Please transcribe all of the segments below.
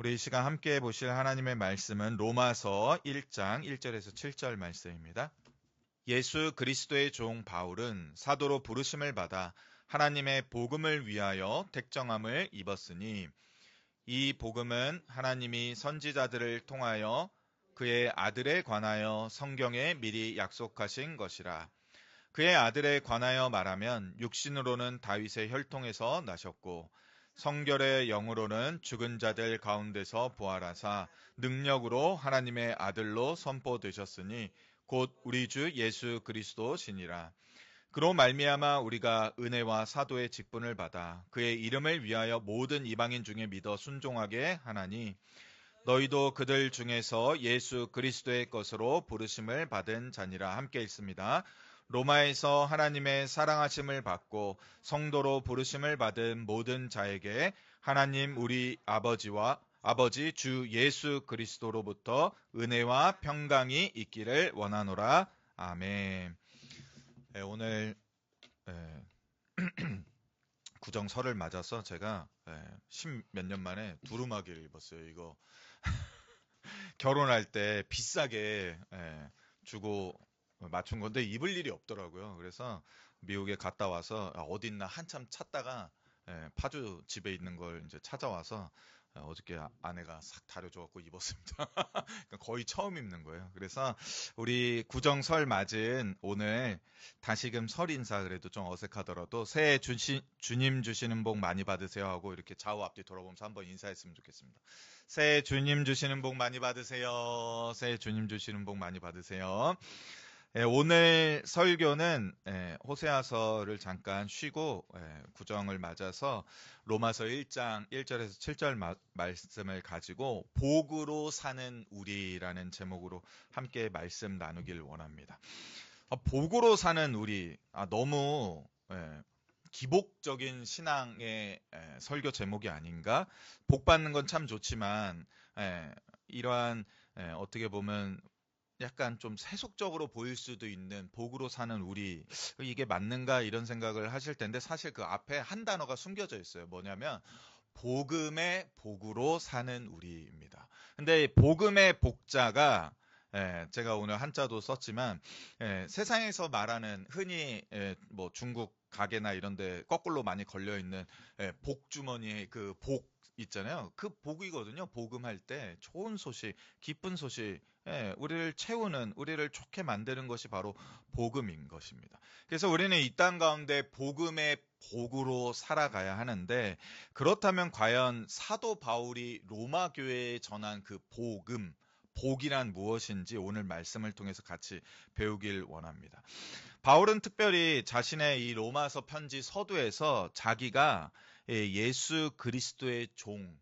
우리 이 시간 함께 보실 하나님의 말씀은 로마서 1장 1절에서 7절 말씀입니다. 예수 그리스도의 종 바울은 사도로 부르심을 받아 하나님의 복음을 위하여 택정함을 입었으니 이 복음은 하나님이 선지자들을 통하여 그의 아들에 관하여 성경에 미리 약속하신 것이라. 그의 아들에 관하여 말하면 육신으로는 다윗의 혈통에서 나셨고 성결의 영으로는 죽은 자들 가운데서 부활하사 능력으로 하나님의 아들로 선포되셨으니 곧 우리 주 예수 그리스도시니라. 그로 말미암아 우리가 은혜와 사도의 직분을 받아 그의 이름을 위하여 모든 이방인 중에 믿어 순종하게 하나니 너희도 그들 중에서 예수 그리스도의 것으로 부르심을 받은 자니라. 함께 읽습니다. 로마에서 하나님의 사랑하심을 받고 성도로 부르심을 받은 모든 자에게 하나님 우리 아버지 주 예수 그리스도로부터 은혜와 평강이 있기를 원하노라. 아멘. 오늘 구정설을 맞아서 제가 십몇 년 만에 두루마기를 입었어요. 이거 결혼할 때 비싸게 주고 맞춘 건데 입을 일이 없더라고요. 그래서 미국에 갔다 와서 어딨나 한참 찾다가 파주 집에 있는 걸 이제 찾아와서 어저께 아내가 싹 다려줘갖고 입었습니다. 그러니까 거의 처음 입는 거예요. 그래서 우리 구정설 맞은 오늘 다시금 설 인사 그래도 좀 어색하더라도 새해 주님 주시는 복 많이 받으세요 하고 이렇게 좌우 앞뒤 돌아보면서 한번 인사했으면 좋겠습니다. 새해 주님 주시는 복 많이 받으세요. 새해 주님 주시는 복 많이 받으세요. 오늘 설교는 호세아서를 잠깐 쉬고 구정을 맞아서 로마서 1장 1절에서 7절 말씀을 가지고 복으로 사는 우리라는 제목으로 함께 말씀 나누길 원합니다. 복으로 사는 우리 너무 기복적인 신앙의 설교 제목이 아닌가? 복 받는 건 참 좋지만 이러한 어떻게 보면 약간 좀 세속적으로 보일 수도 있는 복으로 사는 우리 이게 맞는가 이런 생각을 하실 텐데 사실 그 앞에 한 단어가 숨겨져 있어요. 뭐냐면 복음의 복으로 사는 우리입니다. 근데 복음의 복자가 제가 오늘 한자도 썼지만 세상에서 말하는 흔히 뭐 중국 가게나 이런 데 거꾸로 많이 걸려 있는 복주머니에 그 복 있잖아요. 그 복이거든요. 복음할 때 좋은 소식, 기쁜 소식, 우리를 채우는, 우리를 좋게 만드는 것이 바로 복음인 것입니다. 그래서 우리는 이 땅 가운데 복음의 복으로 살아가야 하는데 그렇다면 과연 사도 바울이 로마 교회에 전한 그 복음, 복이란 무엇인지 오늘 말씀을 통해서 같이 배우길 원합니다. 바울은 특별히 자신의 이 로마서 편지 서두에서 자기가 예수 그리스도의 종,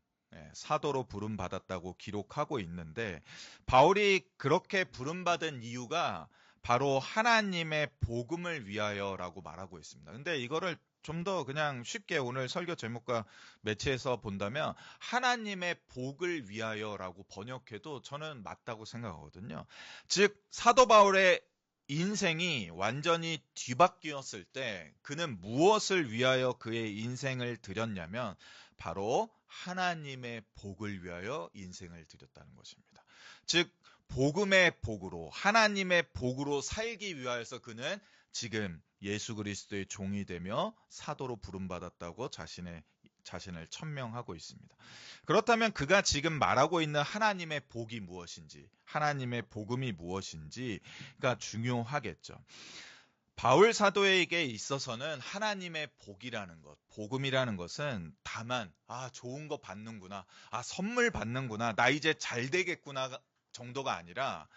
사도로 부름받았다고 기록하고 있는데 바울이 그렇게 부름받은 이유가 바로 하나님의 복음을 위하여라고 말하고 있습니다. 근데 이거를 좀 더 그냥 쉽게 오늘 설교 제목과 매치해서 본다면 하나님의 복을 위하여라고 번역해도 저는 맞다고 생각하거든요. 즉 사도 바울의 인생이 완전히 뒤바뀌었을 때 그는 무엇을 위하여 그의 인생을 드렸냐면 바로 하나님의 복을 위하여 인생을 드렸다는 것입니다. 즉 복음의 복으로 하나님의 복으로 살기 위하여서 그는 지금 예수 그리스도의 종이 되며 사도로 부름받았다고 자신을 천명하고 있습니다. 그렇다면 그가 지금 말하고 있는 하나님의 복이 무엇인지, 하나님의 복음이 무엇인지가 중요하겠죠. 바울 사도에게 있어서는 하나님의 복이라는 것, 복음이라는 것은 다만 좋은 거 받는구나, 선물 받는구나, 나 이제 잘 되겠구나 정도가 아니라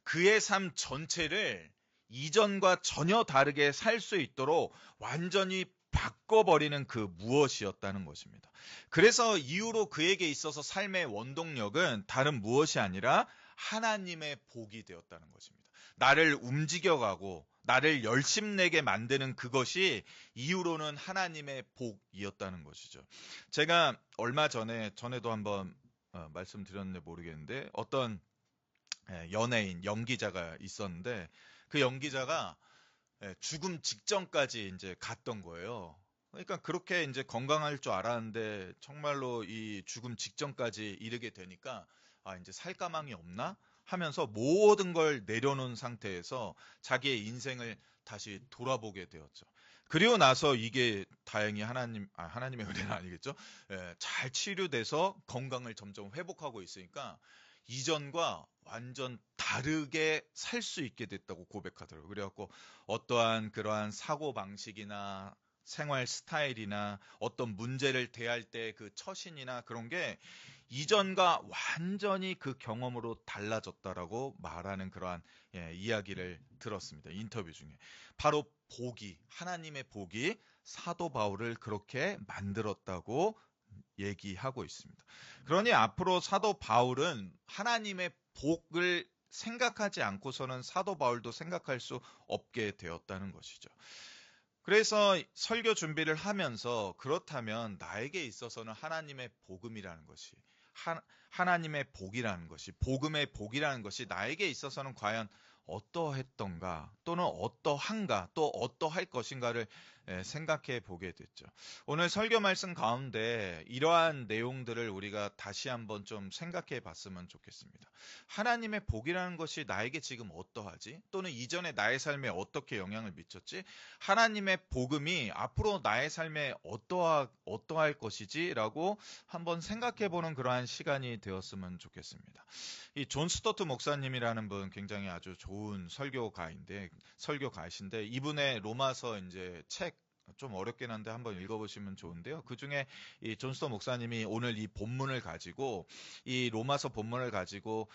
그의 삶 전체를 이전과 전혀 다르게 살 수 있도록 완전히 바꿔버리는 그 무엇이었다는 것입니다. 그래서 이후로 그에게 있어서 삶의 원동력은 다른 무엇이 아니라 하나님의 복이 되었다는 것입니다. 나를 움직여가고 나를 열심내게 만드는 그것이 이후로는 하나님의 복이었다는 것이죠. 제가 얼마 전에도 한번 말씀드렸는데 모르겠는데 어떤 연예인, 연기자가 있었는데 그 연기자가 죽음 직전까지 이제 갔던 거예요. 그러니까 그렇게 이제 건강할 줄 알았는데 정말로 이 죽음 직전까지 이르게 되니까 아, 이제 살 가망이 없나 하면서 모든 걸 내려놓은 상태에서 자기의 인생을 다시 돌아보게 되었죠. 그리고 나서 이게 다행히 하나님의 은혜는 아니겠죠? 예, 잘 치료돼서 건강을 점점 회복하고 있으니까 이전과 완전 다르게 살 수 있게 됐다고 고백하더라고요. 그래갖고 어떠한 그러한 사고 방식이나 생활 스타일이나 어떤 문제를 대할 때 그 처신이나 그런 게 이전과 완전히 그 경험으로 달라졌다라고 말하는 그러한 이야기를 들었습니다. 인터뷰 중에. 바로 복이, 하나님의 복이 사도 바울을 그렇게 만들었다고 얘기하고 있습니다. 그러니 앞으로 사도 바울은 하나님의 복을 생각하지 않고서는 사도 바울도 생각할 수 없게 되었다는 것이죠. 그래서 설교 준비를 하면서 그렇다면 나에게 있어서는 하나님의 복음이라는 것이 하나님의 복이라는 것이 복음의 복이라는 것이 나에게 있어서는 과연 어떠했던가 또는 어떠한가 또 어떠할 것인가를 생각해 보게 됐죠. 오늘 설교 말씀 가운데 이러한 내용들을 우리가 다시 한번 좀 생각해 봤으면 좋겠습니다. 하나님의 복이라는 것이 나에게 지금 어떠하지? 또는 이전에 나의 삶에 어떻게 영향을 미쳤지? 하나님의 복음이 앞으로 나의 삶에 어떠할 것이지? 라고 한번 생각해 보는 그러한 시간이 되었으면 좋겠습니다. 이 존 스토트 목사님이라는 분 굉장히 아주 좋은 설교가이신데 이분의 로마서 이제 책 좀 어렵긴 한데 한번 읽어보시면 좋은데요. 그 중에 이 존 스토트 목사님이 오늘 이 본문을 가지고 이 로마서 본문을 가지고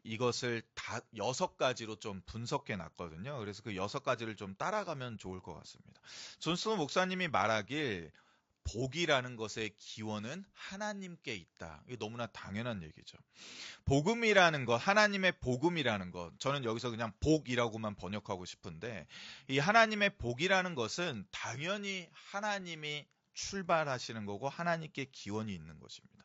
이것을 다 6가지로 좀 분석해 놨거든요. 그래서 그 6가지를 좀 따라가면 좋을 것 같습니다. 존 스토트 목사님이 말하길 복이라는 것의 기원은 하나님께 있다. 이게 너무나 당연한 얘기죠. 복음이라는 것, 하나님의 복음이라는 것, 저는 여기서 그냥 복이라고만 번역하고 싶은데, 이 하나님의 복이라는 것은 당연히 하나님이 출발하시는 거고 하나님께 기원이 있는 것입니다.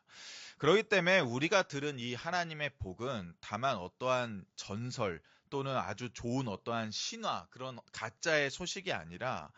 그렇기 때문에 우리가 들은 이 하나님의 복은 다만 어떠한 전설 또는 아주 좋은 어떠한 신화, 그런 가짜의 소식이 아니라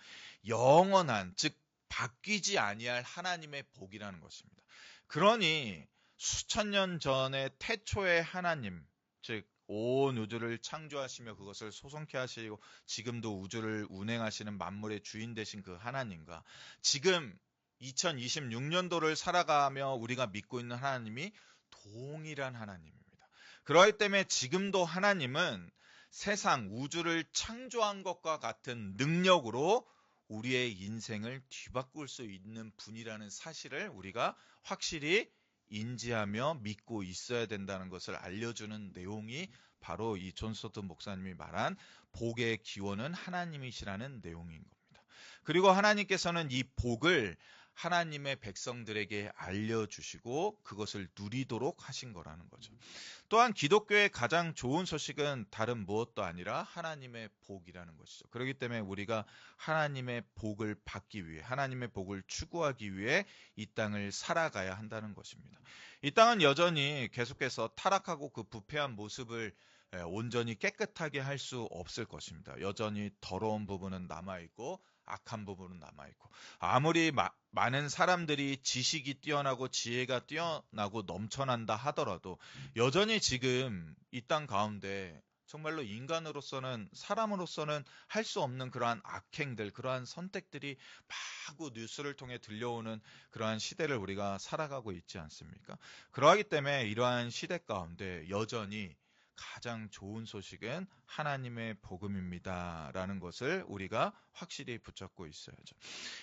영원한, 즉 바뀌지 아니할 하나님의 복이라는 것입니다. 그러니 수천 년 전에 태초의 하나님, 즉 온 우주를 창조하시며 그것을 소성케 하시고 지금도 우주를 운행하시는 만물의 주인 되신 그 하나님과 지금 2026년도를 살아가며 우리가 믿고 있는 하나님이 동일한 하나님입니다. 그렇기 때문에 지금도 하나님은 세상 우주를 창조한 것과 같은 능력으로 우리의 인생을 뒤바꿀 수 있는 분이라는 사실을 우리가 확실히 인지하며 믿고 있어야 된다는 것을 알려주는 내용이 바로 이 존 스토트 목사님이 말한 복의 기원은 하나님이시라는 내용인 겁니다. 그리고 하나님께서는 이 복을 하나님의 백성들에게 알려주시고 그것을 누리도록 하신 거라는 거죠. 또한 기독교의 가장 좋은 소식은 다른 무엇도 아니라 하나님의 복이라는 것이죠. 그렇기 때문에 우리가 하나님의 복을 받기 위해, 하나님의 복을 추구하기 위해 이 땅을 살아가야 한다는 것입니다. 이 땅은 여전히 계속해서 타락하고 그 부패한 모습을 온전히 깨끗하게 할 수 없을 것입니다. 여전히 더러운 부분은 남아있고 악한 부분은 남아있고 아무리 많은 사람들이 지식이 뛰어나고 지혜가 뛰어나고 넘쳐난다 하더라도 여전히 지금 이 땅 가운데 정말로 인간으로서는 사람으로서는 할 수 없는 그러한 악행들, 그러한 선택들이 마구 뉴스를 통해 들려오는 그러한 시대를 우리가 살아가고 있지 않습니까? 그러하기 때문에 이러한 시대 가운데 여전히 가장 좋은 소식은 하나님의 복음입니다라는 것을 우리가 확실히 붙잡고 있어야죠.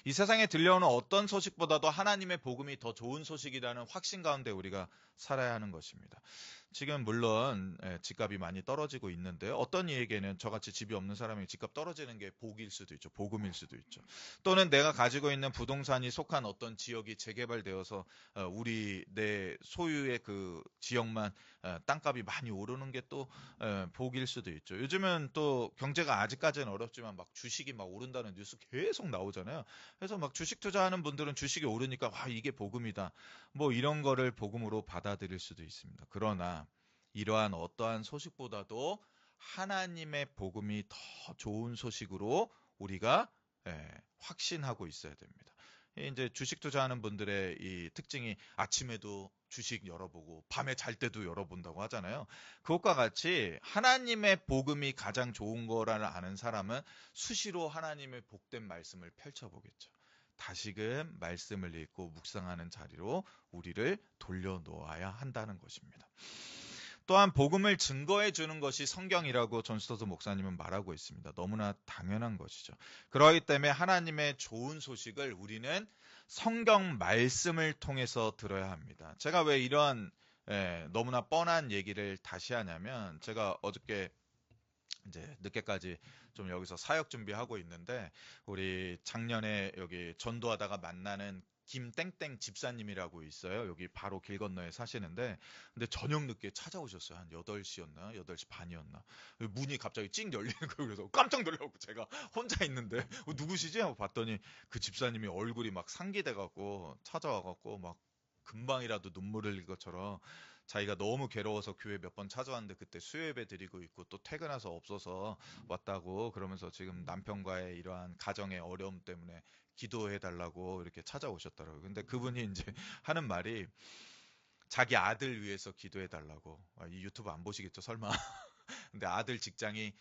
이 세상에 들려오는 어떤 소식보다도 하나님의 복음이 더 좋은 소식이라는 확신 가운데 우리가 살아야 하는 것입니다. 지금 물론 집값이 많이 떨어지고 있는데 어떤 이에게는 저같이 집이 없는 사람이 집값 떨어지는 게 복일 수도 있죠. 복음일 수도 있죠. 또는 내가 가지고 있는 부동산이 속한 어떤 지역이 재개발되어서 내 소유의 그 지역만 땅값이 많이 오르는 게 또 복일 수도 있죠. 요즘은 또 경제가 아직까지는 어렵지만 막 주식이 막 오른다는 뉴스 계속 나오잖아요. 그래서 막 주식 투자하는 분들은 주식이 오르니까 와 이게 복음이다. 뭐 이런 거를 복음으로 받아들일 수도 있습니다. 그러나 이러한 어떠한 소식보다도 하나님의 복음이 더 좋은 소식으로 우리가 확신하고 있어야 됩니다. 이제 주식 투자하는 분들의 이 특징이 아침에도 주식 열어보고 밤에 잘 때도 열어본다고 하잖아요. 그것과 같이 하나님의 복음이 가장 좋은 거라는 아는 사람은 수시로 하나님의 복된 말씀을 펼쳐보겠죠. 다시금 말씀을 읽고 묵상하는 자리로 우리를 돌려놓아야 한다는 것입니다. 또한 복음을 증거해 주는 것이 성경이라고 존스토드 목사님은 말하고 있습니다. 너무나 당연한 것이죠. 그렇기 때문에 하나님의 좋은 소식을 우리는 성경 말씀을 통해서 들어야 합니다. 제가 왜 이런 너무나 뻔한 얘기를 다시 하냐면, 제가 어저께 이제 늦게까지 좀 여기서 사역 준비하고 있는데, 우리 작년에 여기 전도하다가 만나는 김땡땡 집사님이라고 있어요. 여기 바로 길 건너에 사시는데, 근데 저녁 늦게 찾아오셨어요. 한 8시였나? 8시 반이었나? 문이 갑자기 찡 열리는 거예요. 그래서 깜짝 놀라고 제가 혼자 있는데, 누구시지? 하고 봤더니 그 집사님이 얼굴이 막 상기돼갖고 찾아와갖고 막 금방이라도 눈물 흘릴 것처럼 자기가 너무 괴로워서 교회 몇 번 찾아왔는데 그때 수요예배 드리고 있고 또 퇴근해서 없어서 왔다고, 그러면서 지금 남편과의 이러한 가정의 어려움 때문에 기도해 달라고 이렇게 찾아오셨더라고요. 근데 그분이 이제 하는 말이 자기 아들 위해서 기도해 달라고. 이 유튜브 안 보시겠죠, 설마? 근데 아들 직장이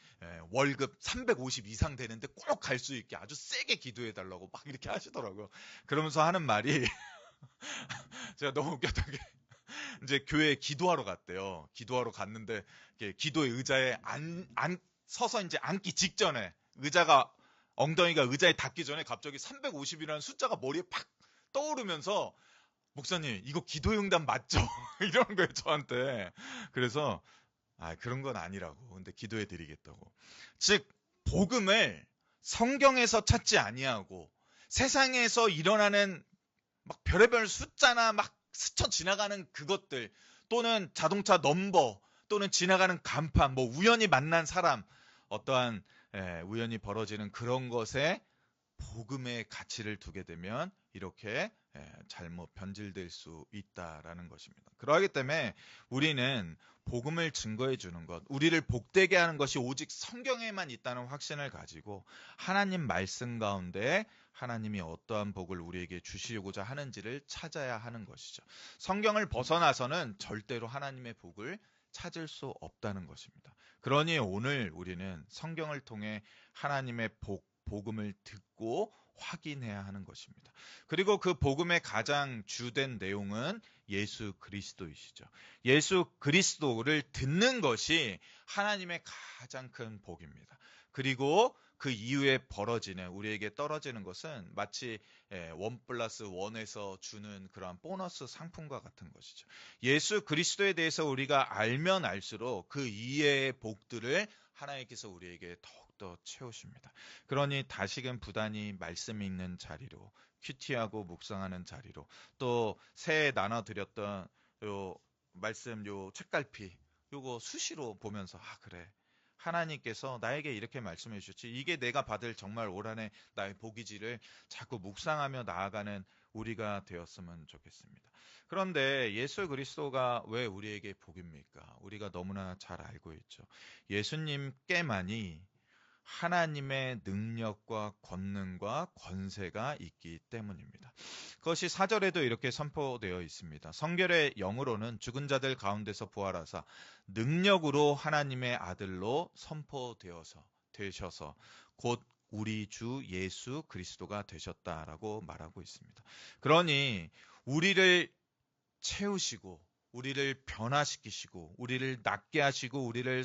월급 350 이상 되는데 꼭 갈 수 있게 아주 세게 기도해 달라고 막 이렇게 하시더라고요. 그러면서 하는 말이 제가 너무 웃겼던 게, 이제 교회에 기도하러 갔대요. 기도하러 갔는데 기도의 의자에 서서 이제 앉기 직전에 엉덩이가 의자에 닿기 전에 갑자기 350이라는 숫자가 머리에 팍 떠오르면서, 목사님 이거 기도의 응답 맞죠? 이러는 거예요, 저한테. 그래서 그런 건 아니라고. 근데 기도해 드리겠다고. 즉 복음을 성경에서 찾지 아니하고 세상에서 일어나는 막 별의별 숫자나 막 스쳐 지나가는 그것들, 또는 자동차 넘버, 또는 지나가는 간판, 뭐 우연히 만난 사람, 어떠한 우연히 벌어지는 그런 것에 복음의 가치를 두게 되면 이렇게 잘못 변질될 수 있다라는 것입니다. 그러기 때문에 우리는 복음을 증거해 주는 것, 우리를 복되게 하는 것이 오직 성경에만 있다는 확신을 가지고 하나님 말씀 가운데 하나님이 어떠한 복을 우리에게 주시고자 하는지를 찾아야 하는 것이죠. 성경을 벗어나서는 절대로 하나님의 복을 찾을 수 없다는 것입니다. 그러니 오늘 우리는 성경을 통해 하나님의 복음을 듣고 확인해야 하는 것입니다. 그리고 그 복음의 가장 주된 내용은 예수 그리스도이시죠. 예수 그리스도를 듣는 것이 하나님의 가장 큰 복입니다. 그리고 그 이후에 벌어지는, 우리에게 떨어지는 것은 마치 1+1에서 주는 그러한 보너스 상품과 같은 것이죠. 예수 그리스도에 대해서 우리가 알면 알수록 그 이외의 복들을 하나님께서 우리에게 더욱더 채우십니다. 그러니 다시금 부단히 말씀 읽는 자리로, 큐티하고 묵상하는 자리로, 또 새해 나눠드렸던 요 말씀, 요 책갈피, 요거 수시로 보면서 그래, 하나님께서 나에게 이렇게 말씀해 주셨지, 이게 내가 받을 정말 올 한해 나의 복이지를 자꾸 묵상하며 나아가는 우리가 되었으면 좋겠습니다. 그런데 예수 그리스도가 왜 우리에게 복입니까? 우리가 너무나 잘 알고 있죠. 예수님께만이 하나님의 능력과 권능과 권세가 있기 때문입니다. 그것이 4절에도 이렇게 선포되어 있습니다. 성결의 영으로는 죽은 자들 가운데서 부활하사 능력으로 하나님의 아들로 되셔서 곧 우리 주 예수 그리스도가 되셨다라고 말하고 있습니다. 그러니 우리를 채우시고 우리를 변화시키시고 우리를 낫게 하시고 우리를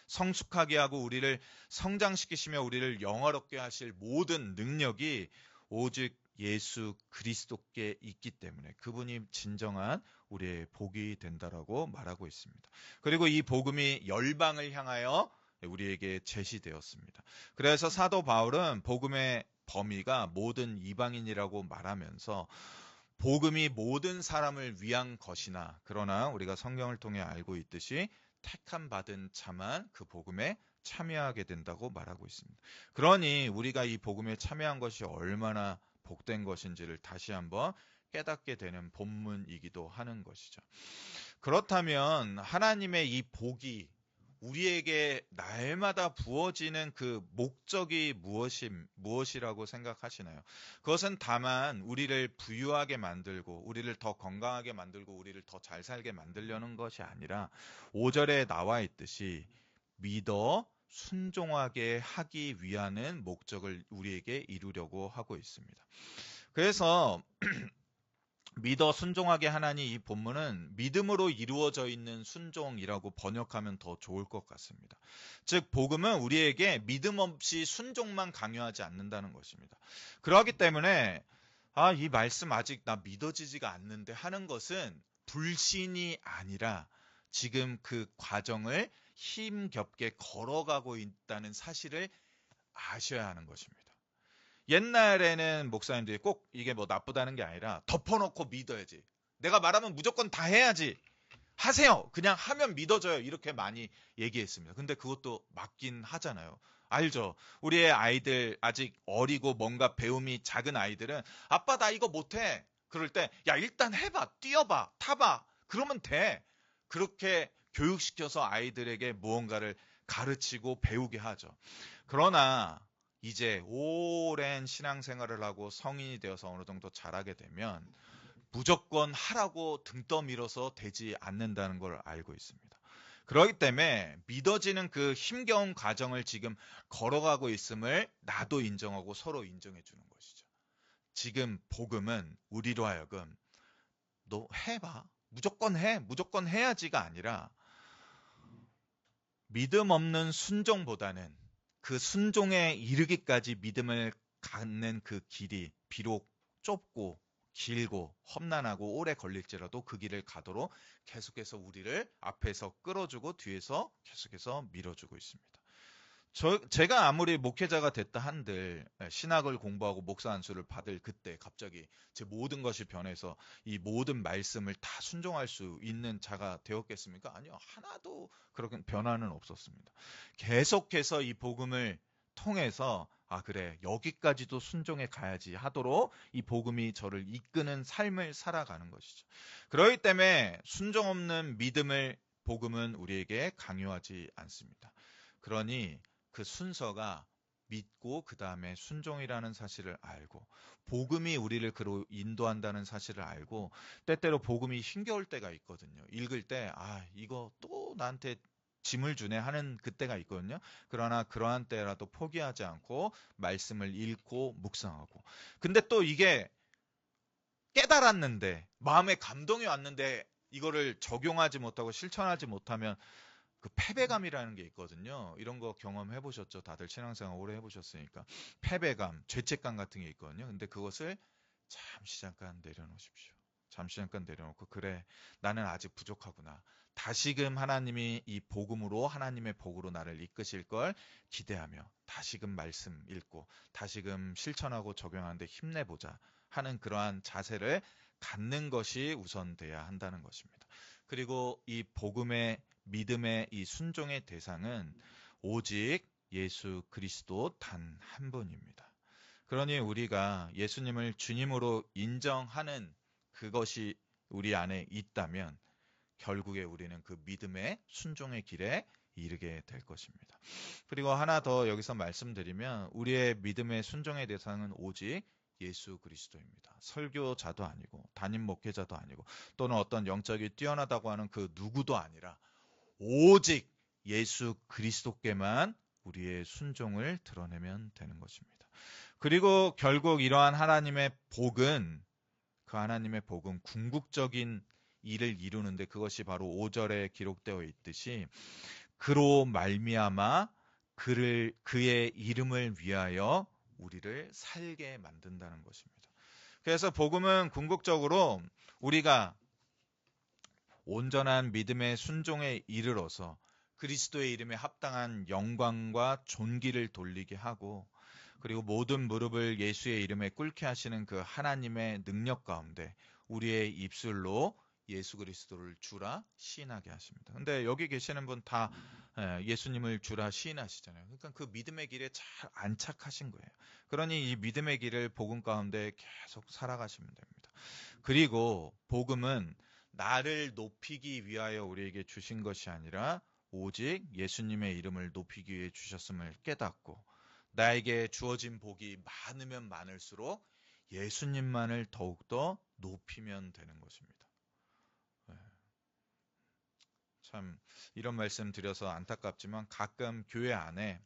성숙하게 하고 우리를 성장시키시며 우리를 영화롭게 하실 모든 능력이 오직 예수 그리스도께 있기 때문에 그분이 진정한 우리의 복이 된다라고 말하고 있습니다. 그리고 이 복음이 열방을 향하여 우리에게 제시되었습니다. 그래서 사도 바울은 복음의 범위가 모든 이방인이라고 말하면서 복음이 모든 사람을 위한 것이나, 그러나 우리가 성경을 통해 알고 있듯이 택함 받은 자만 그 복음에 참여하게 된다고 말하고 있습니다. 그러니 우리가 이 복음에 참여한 것이 얼마나 복된 것인지를 다시 한번 깨닫게 되는 본문이기도 하는 것이죠. 그렇다면 하나님의 이 복이 우리에게 날마다 부어지는 그 목적이 무엇이라고 생각하시나요? 그것은 다만 우리를 부유하게 만들고, 우리를 더 건강하게 만들고, 우리를 더 잘 살게 만들려는 것이 아니라 5절에 나와 있듯이 믿어 순종하게 하기 위한 목적을 우리에게 이루려고 하고 있습니다. 그래서 믿어 순종하게 하나니 이 본문은 믿음으로 이루어져 있는 순종이라고 번역하면 더 좋을 것 같습니다. 즉 복음은 우리에게 믿음 없이 순종만 강요하지 않는다는 것입니다. 그러기 때문에 이 말씀 아직 나 믿어지지가 않는데 하는 것은 불신이 아니라 지금 그 과정을 힘겹게 걸어가고 있다는 사실을 아셔야 하는 것입니다. 옛날에는 목사님들이 꼭 이게 뭐 나쁘다는 게 아니라 덮어놓고 믿어야지. 내가 말하면 무조건 다 해야지. 하세요. 그냥 하면 믿어져요. 이렇게 많이 얘기했습니다. 근데 그것도 맞긴 하잖아요. 알죠? 우리의 아이들 아직 어리고 뭔가 배움이 작은 아이들은 아빠 나 이거 못해. 그럴 때 야 일단 해봐. 뛰어봐. 타봐. 그러면 돼. 그렇게 교육시켜서 아이들에게 무언가를 가르치고 배우게 하죠. 그러나 이제 오랜 신앙생활을 하고 성인이 되어서 어느 정도 자라게 되면 무조건 하라고 등 떠밀어서 되지 않는다는 걸 알고 있습니다. 그렇기 때문에 믿어지는 그 힘겨운 과정을 지금 걸어가고 있음을 나도 인정하고 서로 인정해 주는 것이죠. 지금 복음은 우리로 하여금 너 해봐. 무조건 해. 무조건 해야지가 아니라 믿음 없는 순종보다는 그 순종에 이르기까지 믿음을 갖는 그 길이 비록 좁고 길고 험난하고 오래 걸릴지라도 그 길을 가도록 계속해서 우리를 앞에서 끌어주고 뒤에서 계속해서 밀어주고 있습니다. 제가 아무리 목회자가 됐다 한들 신학을 공부하고 목사 안수를 받을 그때 갑자기 제 모든 것이 변해서 이 모든 말씀을 다 순종할 수 있는 자가 되었겠습니까? 아니요. 하나도 그렇게 변화는 없었습니다. 계속해서 이 복음을 통해서 그래 여기까지도 순종해 가야지 하도록 이 복음이 저를 이끄는 삶을 살아가는 것이죠. 그렇기 때문에 순종 없는 믿음을 복음은 우리에게 강요하지 않습니다. 그러니 그 순서가 믿고 그 다음에 순종이라는 사실을 알고 복음이 우리를 그로 인도한다는 사실을 알고 때때로 복음이 힘겨울 때가 있거든요. 읽을 때 이거 또 나한테 짐을 주네 하는 그때가 있거든요. 그러나 그러한 때라도 포기하지 않고 말씀을 읽고 묵상하고 근데 또 이게 깨달았는데 마음에 감동이 왔는데 이거를 적용하지 못하고 실천하지 못하면 그 패배감이라는 게 있거든요. 이런 거 경험해 보셨죠? 다들 신앙생활 오래 해보셨으니까. 패배감, 죄책감 같은 게 있거든요. 근데 그것을 잠시 잠깐 내려놓으십시오. 잠시 잠깐 내려놓고 그래 나는 아직 부족하구나. 다시금 하나님이 이 복음으로 하나님의 복으로 나를 이끄실 걸 기대하며 다시금 말씀 읽고 다시금 실천하고 적용하는데 힘내보자 하는 그러한 자세를 갖는 것이 우선돼야 한다는 것입니다. 그리고 이 복음의 믿음의 이 순종의 대상은 오직 예수 그리스도 단 한 분입니다. 그러니 우리가 예수님을 주님으로 인정하는 그것이 우리 안에 있다면 결국에 우리는 그 믿음의 순종의 길에 이르게 될 것입니다. 그리고 하나 더 여기서 말씀드리면 우리의 믿음의 순종의 대상은 오직 예수 그리스도입니다. 설교자도 아니고 담임 목회자도 아니고 또는 어떤 영적이 뛰어나다고 하는 그 누구도 아니라 오직 예수 그리스도께만 우리의 순종을 드러내면 되는 것입니다. 그리고 결국 이러한 하나님의 복은 그 하나님의 복은 궁극적인 일을 이루는데 그것이 바로 5절에 기록되어 있듯이 그로 말미암아 그의 이름을 위하여 우리를 살게 만든다는 것입니다. 그래서 복음은 궁극적으로 우리가 온전한 믿음의 순종에 이르러서 그리스도의 이름에 합당한 영광과 존귀를 돌리게 하고 그리고 모든 무릎을 예수의 이름에 꿇게 하시는 그 하나님의 능력 가운데 우리의 입술로 예수 그리스도를 주라 시인하게 하십니다. 근데 여기 계시는 분 다 예수님을 주라 시인하시잖아요. 그러니까 그 믿음의 길에 잘 안착하신 거예요. 그러니 이 믿음의 길을 복음 가운데 계속 살아가시면 됩니다. 그리고 복음은 나를 높이기 위하여 우리에게 주신 것이 아니라 오직 예수님의 이름을 높이기 위해 주셨음을 깨닫고 나에게 주어진 복이 많으면 많을수록 예수님만을 더욱더 높이면 되는 것입니다. 참 이런 말씀 드려서 안타깝지만 가끔 교회 안에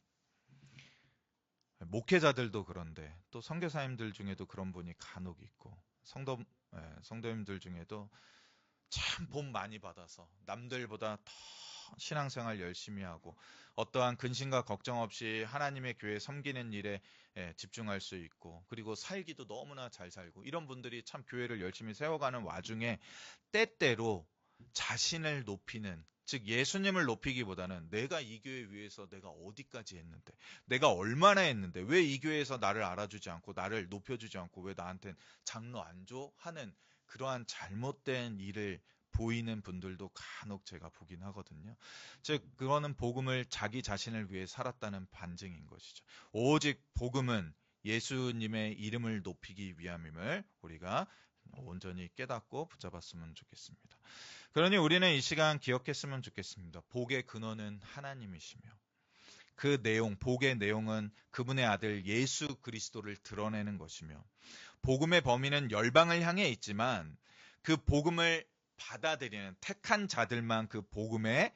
목회자들도 그런데 또 선교사님들 중에도 그런 분이 간혹 있고 성도님들 중에도 참 복 많이 받아서 남들보다 더 신앙생활 열심히 하고 어떠한 근심과 걱정 없이 하나님의 교회 섬기는 일에 집중할 수 있고 그리고 살기도 너무나 잘 살고 이런 분들이 참 교회를 열심히 세워가는 와중에 때때로 자신을 높이는 즉 예수님을 높이기보다는 내가 이 교회 위해서 내가 어디까지 했는데 내가 얼마나 했는데 왜 이 교회에서 나를 알아주지 않고 나를 높여주지 않고 왜 나한텐 장로 안 줘? 하는 그러한 잘못된 일을 보이는 분들도 간혹 제가 보긴 하거든요. 즉 그거는 복음을 자기 자신을 위해 살았다는 반증인 것이죠. 오직 복음은 예수님의 이름을 높이기 위함임을 우리가 온전히 깨닫고 붙잡았으면 좋겠습니다. 그러니 우리는 이 시간 기억했으면 좋겠습니다. 복의 근원은 하나님이시며 그 내용, 복의 내용은 그분의 아들 예수 그리스도를 드러내는 것이며 복음의 범위는 열방을 향해 있지만 그 복음을 받아들이는 택한 자들만 그 복음을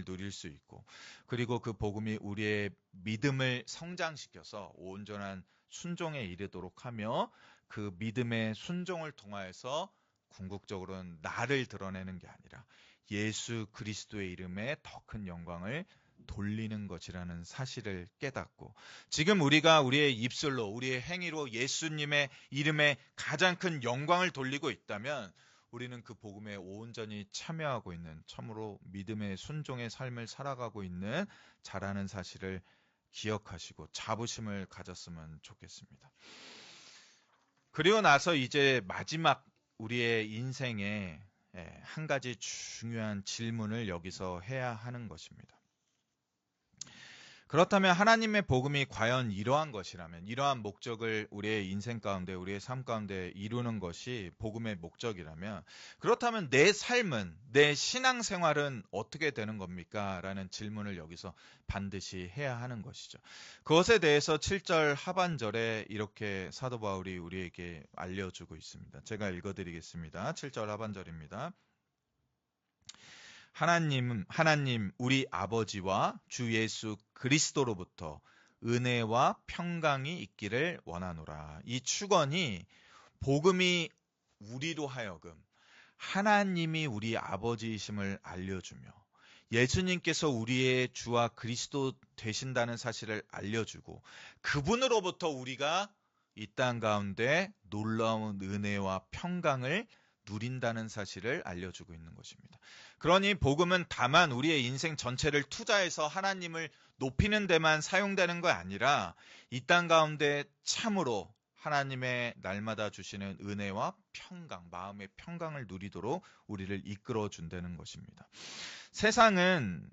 누릴 수 있고 그리고 그 복음이 우리의 믿음을 성장시켜서 온전한 순종에 이르도록 하며 그 믿음의 순종을 통하여서 궁극적으로는 나를 드러내는 게 아니라 예수 그리스도의 이름에 더 큰 영광을 돌리는 것이라는 사실을 깨닫고 지금 우리가 우리의 입술로 우리의 행위로 예수님의 이름에 가장 큰 영광을 돌리고 있다면 우리는 그 복음에 온전히 참여하고 있는 참으로 믿음의 순종의 삶을 살아가고 있는 자라는 사실을 기억하시고 자부심을 가졌으면 좋겠습니다. 그리고 나서 이제 마지막 우리의 인생에 한 가지 중요한 질문을 여기서 해야 하는 것입니다. 그렇다면 하나님의 복음이 과연 이러한 것이라면 이러한 목적을 우리의 인생 가운데 우리의 삶 가운데 이루는 것이 복음의 목적이라면 그렇다면 내 삶은 내 신앙생활은 어떻게 되는 겁니까? 라는 질문을 여기서 반드시 해야 하는 것이죠. 그것에 대해서 7절 하반절에 이렇게 사도 바울이 우리에게 알려주고 있습니다. 제가 읽어드리겠습니다. 7절 하반절입니다. 하나님 우리 아버지와 주 예수 그리스도로부터 은혜와 평강이 있기를 원하노라. 이 축언이 복음이 우리로 하여금 하나님이 우리 아버지이심을 알려주며 예수님께서 우리의 주와 그리스도 되신다는 사실을 알려주고 그분으로부터 우리가 이 땅 가운데 놀라운 은혜와 평강을 누린다는 사실을 알려주고 있는 것입니다. 그러니 복음은 다만 우리의 인생 전체를 투자해서 하나님을 높이는 데만 사용되는 거 아니라 이 땅 가운데 참으로 하나님의 날마다 주시는 은혜와 평강, 마음의 평강을 누리도록 우리를 이끌어 준다는 것입니다. 세상은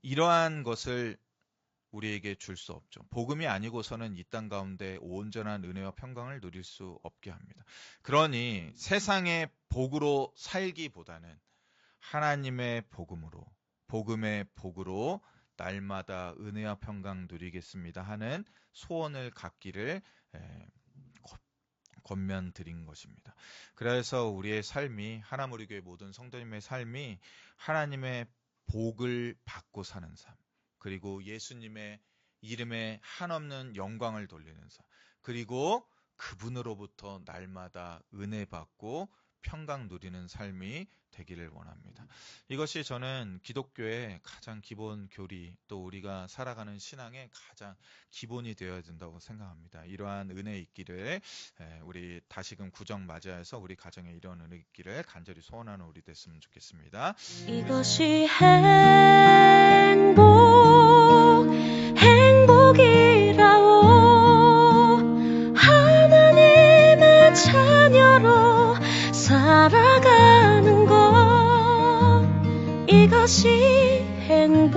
이러한 것을 우리에게 줄 수 없죠. 복음이 아니고서는 이 땅 가운데 온전한 은혜와 평강을 누릴 수 없게 합니다. 그러니 세상의 복으로 살기보다는 하나님의 복음으로, 복음의 복으로 날마다 은혜와 평강 누리겠습니다 하는 소원을 갖기를 권면드린 것입니다. 그래서 우리의 삶이 하나무리교회 모든 성도님의 삶이 하나님의 복을 받고 사는 삶, 그리고 예수님의 이름에 한없는 영광을 돌리는 삶, 그리고 그분으로부터 날마다 은혜 받고 평강 누리는 삶이 되기를 원합니다. 이것이 저는 기독교의 가장 기본 교리, 또 우리가 살아가는 신앙의 가장 기본이 되어야 된다고 생각합니다. 이러한 은혜 있기를 우리 다시금 구정 맞이해서 우리 가정에 이런 은혜 있기를 간절히 소원하는 우리 됐으면 좋겠습니다. 이것이 행복이라오 하나님의 자녀로 살아가는 것 이것이 행복이라오